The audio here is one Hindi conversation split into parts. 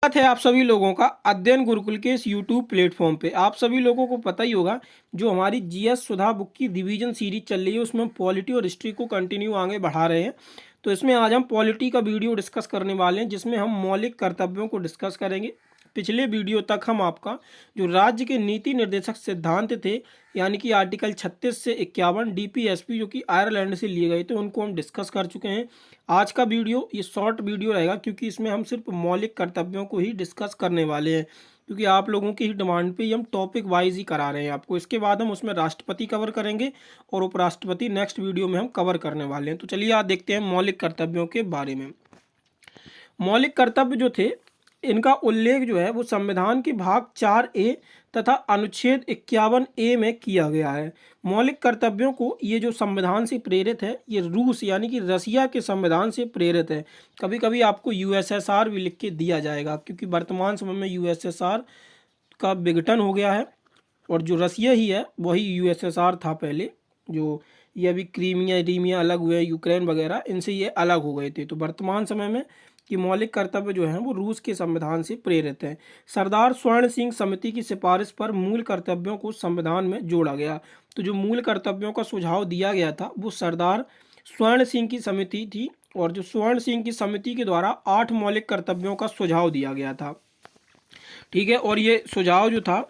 स्वागत है आप सभी लोगों का अध्ययन गुरुकुल के इस यूट्यूब प्लेटफॉर्म पे। आप सभी लोगों को पता ही होगा, जो हमारी जीएस सुधा बुक की रिवीजन सीरीज चल रही है उसमें हम पॉलिटी और हिस्ट्री को कंटिन्यू आगे बढ़ा रहे हैं। तो इसमें आज हम पॉलिटी का वीडियो डिस्कस करने वाले हैं, जिसमें हम मौलिक कर्तव्यों को डिस्कस करेंगे। पिछले वीडियो तक हम आपका जो राज्य के नीति निर्देशक सिद्धांत थे, यानी कि आर्टिकल 36 से 51 डीपीएसपी जो कि आयरलैंड से लिए गए थे, उनको हम डिस्कस कर चुके हैं। आज का वीडियो ये शॉर्ट वीडियो रहेगा, क्योंकि इसमें हम सिर्फ मौलिक कर्तव्यों को ही डिस्कस करने वाले हैं, क्योंकि आप लोगों की ही डिमांड पे ही हम टॉपिक वाइज ही करा रहे हैं आपको। इसके बाद हम उसमें राष्ट्रपति कवर करेंगे और उपराष्ट्रपति नेक्स्ट वीडियो में हम कवर करने वाले हैं। तो चलिए आज देखते हैं मौलिक कर्तव्यों के बारे में। मौलिक कर्तव्य जो थे, इनका उल्लेख जो है वो संविधान के भाग 4A तथा अनुच्छेद 51A में किया गया है। मौलिक कर्तव्यों को ये जो संविधान से प्रेरित है, ये रूस यानी कि रसिया के संविधान से प्रेरित है। कभी कभी आपको यूएसएसआर भी लिख के दिया जाएगा, क्योंकि वर्तमान समय में यूएसएसआर का विघटन हो गया है और जो रसिया ही है वही यूएसएसआर था पहले। जो ये अभी क्रीमिया अलग हुए, यूक्रेन वगैरह, इनसे ये अलग हो गए थे। तो वर्तमान समय में कि मौलिक कर्तव्य जो हैं वो रूस के संविधान से प्रेरित हैं। सरदार स्वर्ण सिंह समिति की सिफारिश पर मूल कर्तव्यों को संविधान में जोड़ा गया। तो जो मूल कर्तव्यों का सुझाव दिया गया था वो सरदार स्वर्ण सिंह की समिति थी, और जो स्वर्ण सिंह की समिति के द्वारा 8 मौलिक कर्तव्यों का सुझाव दिया गया था। ठीक है, और ये सुझाव जो था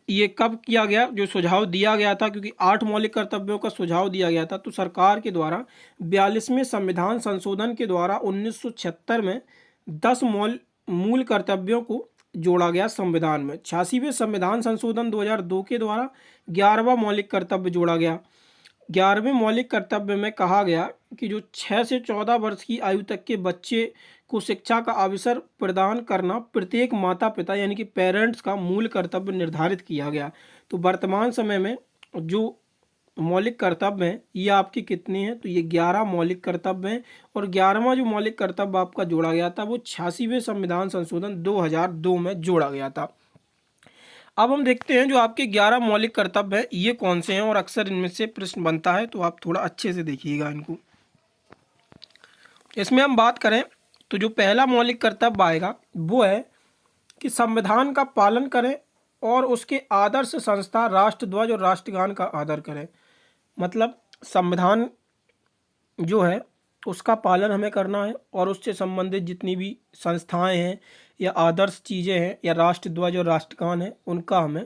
ये कब किया गया, जो सुझाव दिया गया था, क्योंकि 8 मौलिक कर्तव्यों का सुझाव दिया गया था, तो सरकार के द्वारा 42वें संविधान संशोधन के द्वारा 1976 में 10 मूल कर्तव्यों को जोड़ा गया संविधान में। 86वें संविधान संशोधन 2002 के द्वारा 11वां मौलिक कर्तव्य जोड़ा गया। 11वें मौलिक कर्तव्य में कहा गया कि जो 6 से 14 वर्ष की आयु तक के बच्चे को शिक्षा का अवसर प्रदान करना प्रत्येक माता पिता यानी कि पेरेंट्स का मूल कर्तव्य निर्धारित किया गया। तो वर्तमान समय में जो मौलिक कर्तव्य हैं ये आपके कितने हैं, तो ये 11 मौलिक कर्तव्य हैं। और 11वां जो मौलिक कर्तव्य आपका जोड़ा गया था वो 86वें संविधान संशोधन 2002 में जोड़ा गया था। अब हम देखते हैं जो आपके 11 मौलिक कर्तव्य हैं ये कौन से हैं, और अक्सर इनमें से प्रश्न बनता है, तो आप थोड़ा अच्छे से देखिएगा इनको। इसमें हम बात करें तो जो पहला मौलिक कर्तव्य आएगा वो है कि संविधान का पालन करें और उसके आदर्श संस्था राष्ट्रध्वज और राष्ट्रगान का आदर करें। मतलब संविधान जो है उसका पालन हमें करना है, और उससे संबंधित जितनी भी संस्थाएं हैं या आदर्श चीज़ें हैं या राष्ट्रध्वज और राष्ट्रगान है, उनका हमें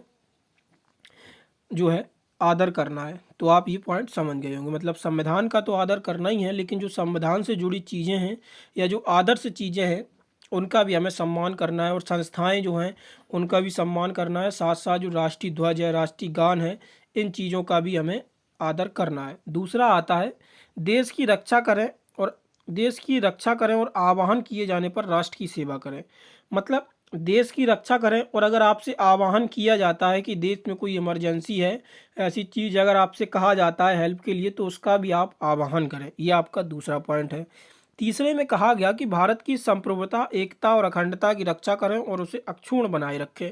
जो है आदर करना है। तो आप ये पॉइंट समझ गए होंगे। मतलब संविधान का तो आदर करना ही है, लेकिन जो संविधान से जुड़ी चीज़ें हैं या जो आदर्श चीज़ें हैं उनका भी हमें सम्मान करना है, और संस्थाएं जो हैं उनका भी सम्मान करना है। साथ साथ जो राष्ट्रीय ध्वज है, राष्ट्रीय गान है, इन चीज़ों का भी हमें आदर करना है। दूसरा आता है देश की रक्षा करें, और देश की रक्षा करें और आह्वान किए जाने पर राष्ट्र की सेवा करें। मतलब देश की रक्षा करें, और अगर आपसे आह्वान किया जाता है कि देश में कोई इमरजेंसी है, ऐसी चीज़ अगर आपसे कहा जाता है हेल्प के लिए, तो उसका भी आप आह्वान करें। ये आपका दूसरा पॉइंट है। तीसरे में कहा गया कि भारत की संप्रभुता, एकता और अखंडता की रक्षा करें और उसे अक्षुण्ण बनाए रखें।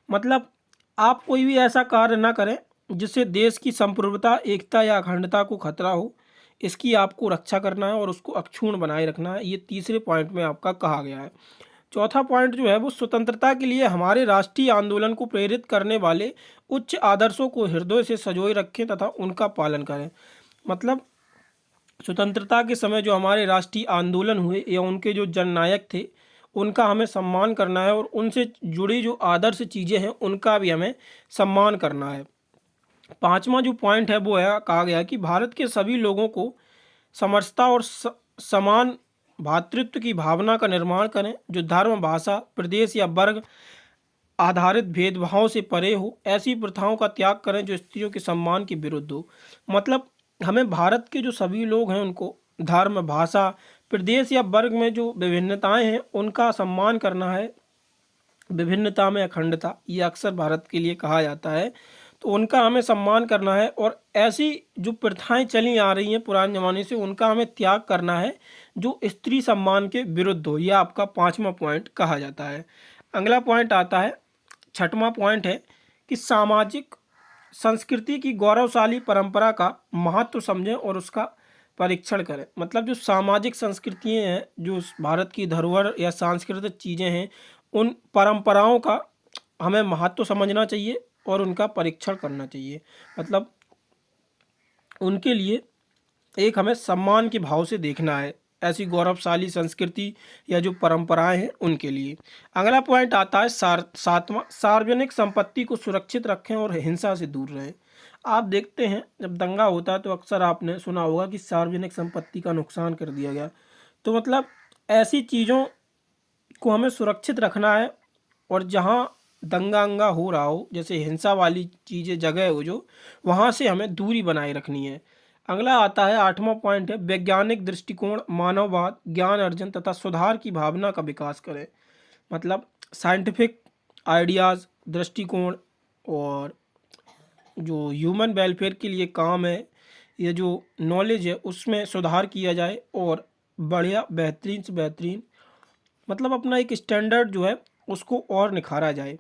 मतलब आप कोई भी ऐसा कार्य ना करें जिससे देश की संप्रभुता, एकता या अखंडता को खतरा हो। इसकी आपको रक्षा करना है और उसको अक्षुण्ण बनाए रखना है। ये तीसरे पॉइंट में आपका कहा गया है। चौथा पॉइंट जो है वो स्वतंत्रता के लिए हमारे राष्ट्रीय आंदोलन को प्रेरित करने वाले उच्च आदर्शों को हृदय से संजोए रखें तथा उनका पालन करें। मतलब स्वतंत्रता के समय जो हमारे राष्ट्रीय आंदोलन हुए या उनके जो जननायक थे, उनका हमें सम्मान करना है, और उनसे जुड़ी जो आदर्श चीज़ें हैं उनका भी हमें सम्मान करना है। पांचवा जो पॉइंट है वो है, कहा गया कि भारत के सभी लोगों को समरसता और समान भातृत्व की भावना का निर्माण करें, जो धर्म, भाषा, प्रदेश या वर्ग आधारित भेदभाव से परे हो। ऐसी प्रथाओं का त्याग करें जो स्त्रियों के सम्मान के विरुद्ध हो। मतलब हमें भारत के जो सभी लोग हैं उनको धर्म, भाषा, प्रदेश या वर्ग में जो विभिन्नताएं हैं उनका सम्मान करना है। विभिन्नता में अखंडता, ये अक्सर भारत के लिए कहा जाता है, तो उनका हमें सम्मान करना है। और ऐसी जो प्रथाएं चली आ रही हैं पुराने ज़माने से, उनका हमें त्याग करना है जो स्त्री सम्मान के विरुद्ध हो। यह आपका पांचवा पॉइंट कहा जाता है। अगला पॉइंट आता है, छठवां पॉइंट है कि सामाजिक संस्कृति की गौरवशाली परंपरा का महत्व समझें और उसका परीक्षण करें। मतलब जो सामाजिक संस्कृतियाँ हैं, जो भारत की धरोहर या सांस्कृतिक चीज़ें हैं, उन परंपराओं का हमें महत्व समझना चाहिए और उनका परीक्षण करना चाहिए। मतलब उनके लिए एक हमें सम्मान के भाव से देखना है, ऐसी गौरवशाली संस्कृति या जो परंपराएं हैं उनके लिए। अगला पॉइंट आता है सातवां, सार्वजनिक संपत्ति को सुरक्षित रखें और हिंसा से दूर रहें। आप देखते हैं जब दंगा होता है तो अक्सर आपने सुना होगा कि सार्वजनिक संपत्ति का नुकसान कर दिया गया। तो मतलब ऐसी चीज़ों को हमें सुरक्षित रखना है, और जहाँ दंगा अंगा हो रहा हो, जैसे हिंसा वाली चीज़ें जगह हो जो, वहाँ से हमें दूरी बनाए रखनी है। अगला आता है आठवां पॉइंट है वैज्ञानिक दृष्टिकोण, मानववाद, ज्ञान अर्जन तथा सुधार की भावना का विकास करें। मतलब साइंटिफिक आइडियाज़, दृष्टिकोण और जो ह्यूमन वेलफेयर के लिए काम है, ये जो नॉलेज है उसमें सुधार किया जाए और बढ़िया बेहतरीन से बेहतरीन मतलब अपना एक स्टैंडर्ड जो है उसको और निखारा जाए।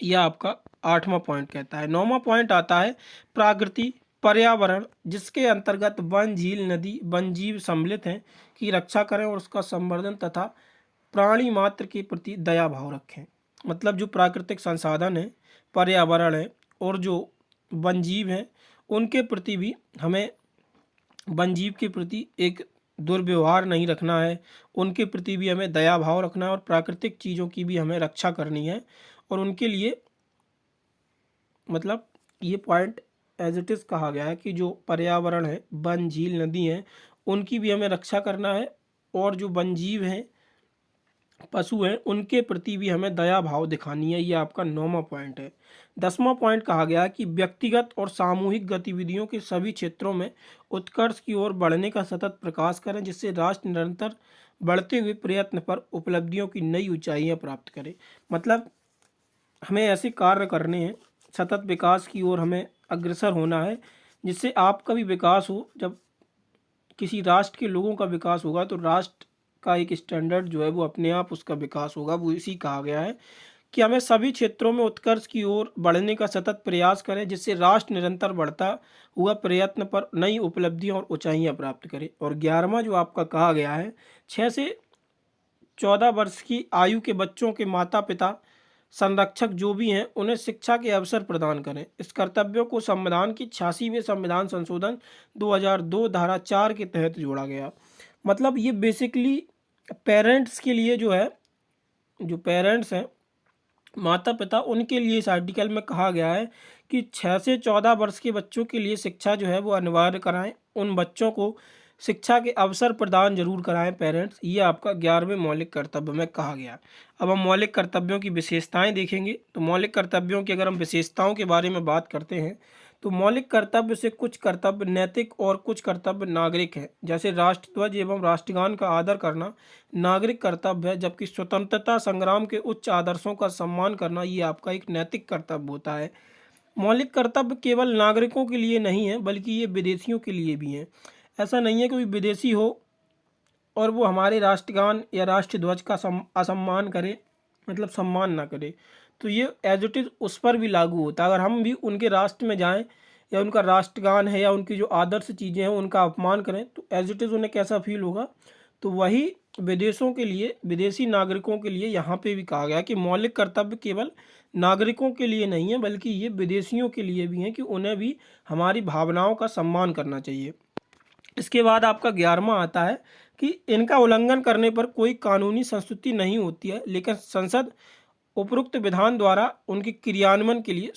यह आपका आठवां पॉइंट कहता है। नौवां पॉइंट आता है प्रकृति पर्यावरण, जिसके अंतर्गत वन, झील, नदी, वन जीव सम्मिलित हैं की रक्षा करें और उसका संवर्धन तथा प्राणी मात्र के प्रति दया भाव रखें। मतलब जो प्राकृतिक संसाधन है, पर्यावरण है और जो वन जीव हैं उनके प्रति भी हमें, वन जीव के प्रति एक दुर्व्यवहार नहीं रखना है, उनके प्रति भी हमें दया भाव रखना है और प्राकृतिक चीज़ों की भी हमें रक्षा करनी है। और उनके लिए मतलब ये पॉइंट एज इट इज़ कहा गया है कि जो पर्यावरण है, वन, झील, नदी हैं, उनकी भी हमें रक्षा करना है और जो वन जीव हैं, पशु हैं, उनके प्रति भी हमें दया भाव दिखानी है। ये आपका नौवां पॉइंट है। 10वां पॉइंट कहा गया है कि व्यक्तिगत और सामूहिक गतिविधियों के सभी क्षेत्रों में उत्कर्ष की ओर बढ़ने का सतत प्रयास करें, जिससे राष्ट्र निरंतर बढ़ते हुए प्रयत्न पर उपलब्धियों की नई ऊंचाइयां प्राप्त करे। मतलब हमें ऐसे कार्य करने हैं, सतत विकास की ओर हमें अग्रसर होना है, जिससे आपका भी विकास हो। जब किसी राष्ट्र के लोगों का विकास होगा तो राष्ट्र का एक स्टैंडर्ड जो है वो अपने आप उसका विकास होगा। वो इसी कहा गया है कि हमें सभी क्षेत्रों में उत्कर्ष की ओर बढ़ने का सतत प्रयास करें, जिससे राष्ट्र निरंतर बढ़ता हुआ प्रयत्न पर नई उपलब्धियां और ऊंचाइयां प्राप्त करे। और 11वां जो आपका कहा गया है 6 से 14 वर्ष की आयु के बच्चों के माता पिता, संरक्षक जो भी हैं, उन्हें शिक्षा के अवसर प्रदान करें। इस कर्तव्यों को संविधान की 86वें संविधान संशोधन 2002 धारा 4 के तहत जोड़ा गया। मतलब ये बेसिकली पेरेंट्स के लिए जो है, जो पेरेंट्स हैं, माता पिता, उनके लिए इस आर्टिकल में कहा गया है कि 6 से 14 वर्ष के बच्चों के लिए शिक्षा जो है वो अनिवार्य कराएं। उन बच्चों को शिक्षा के अवसर प्रदान जरूर कराएं पेरेंट्स। ये आपका 11वें मौलिक कर्तव्य में कहा गया। अब हम मौलिक कर्तव्यों की विशेषताएं देखेंगे। तो मौलिक कर्तव्यों की अगर हम विशेषताओं के बारे में बात करते हैं तो मौलिक कर्तव्य से कुछ कर्तव्य नैतिक और कुछ कर्तव्य नागरिक हैं। जैसे राष्ट्रध्वज एवं राष्ट्रगान का आदर करना नागरिक कर्तव्य है, जबकि स्वतंत्रता संग्राम के उच्च आदर्शों का सम्मान करना ये आपका एक नैतिक कर्तव्य होता है। मौलिक कर्तव्य केवल नागरिकों के लिए नहीं है बल्कि ये विदेशियों के लिए भी हैं। ऐसा नहीं है कोई विदेशी हो और वो हमारे राष्ट्रगान या राष्ट्रध्वज का असम्मान करे, मतलब सम्मान ना करे, तो ये एज इट इज़ उस पर भी लागू होता है। अगर हम भी उनके राष्ट्र में जाएं या उनका राष्ट्रगान है या उनकी जो आदर्श चीज़ें हैं उनका अपमान करें तो एज इट इज़ उन्हें कैसा फील होगा। तो वही विदेशों के लिए, विदेशी नागरिकों के लिए यहाँ पे भी कहा गया कि मौलिक कर्तव्य केवल नागरिकों के लिए नहीं है बल्कि ये विदेशियों के लिए भी हैं कि उन्हें भी हमारी भावनाओं का सम्मान करना चाहिए। इसके बाद आपका 11वां आता है कि इनका उल्लंघन करने पर कोई कानूनी संस्तुति नहीं होती है, लेकिन संसद उपरोक्त विधान द्वारा उनके क्रियान्वयन के लिए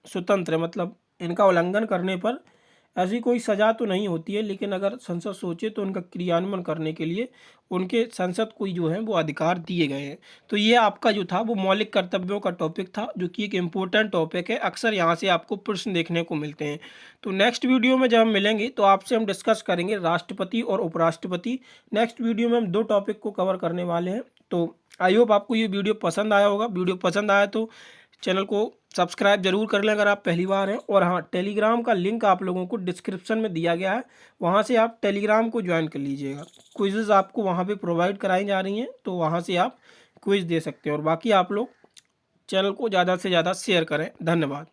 स्वतंत्र है। मतलब इनका उल्लंघन करने पर ऐसी कोई सज़ा तो नहीं होती है, लेकिन अगर संसद सोचे तो उनका क्रियान्वयन करने के लिए उनके संसद को जो है वो अधिकार दिए गए हैं। तो ये आपका जो था वो मौलिक कर्तव्यों का टॉपिक था, जो कि एक इम्पोर्टेंट टॉपिक है। अक्सर यहाँ से आपको प्रश्न देखने को मिलते हैं। तो नेक्स्ट वीडियो में जब हम मिलेंगे तो आपसे हम डिस्कस करेंगे राष्ट्रपति और उपराष्ट्रपति। नेक्स्ट वीडियो में हम 2 टॉपिक को कवर करने वाले हैं। तो आई होप आपको ये वीडियो पसंद आया होगा। वीडियो पसंद आया तो चैनल को सब्सक्राइब जरूर कर लें अगर आप पहली बार हैं। और हाँ, टेलीग्राम का लिंक आप लोगों को डिस्क्रिप्शन में दिया गया है, वहाँ से आप टेलीग्राम को ज्वाइन कर लीजिएगा। क्विज़ेज़ आपको वहाँ पे प्रोवाइड कराई जा रही हैं, तो वहाँ से आप क्विज़ दे सकते हैं। और बाकी आप लोग चैनल को ज़्यादा से ज़्यादा शेयर करें। धन्यवाद।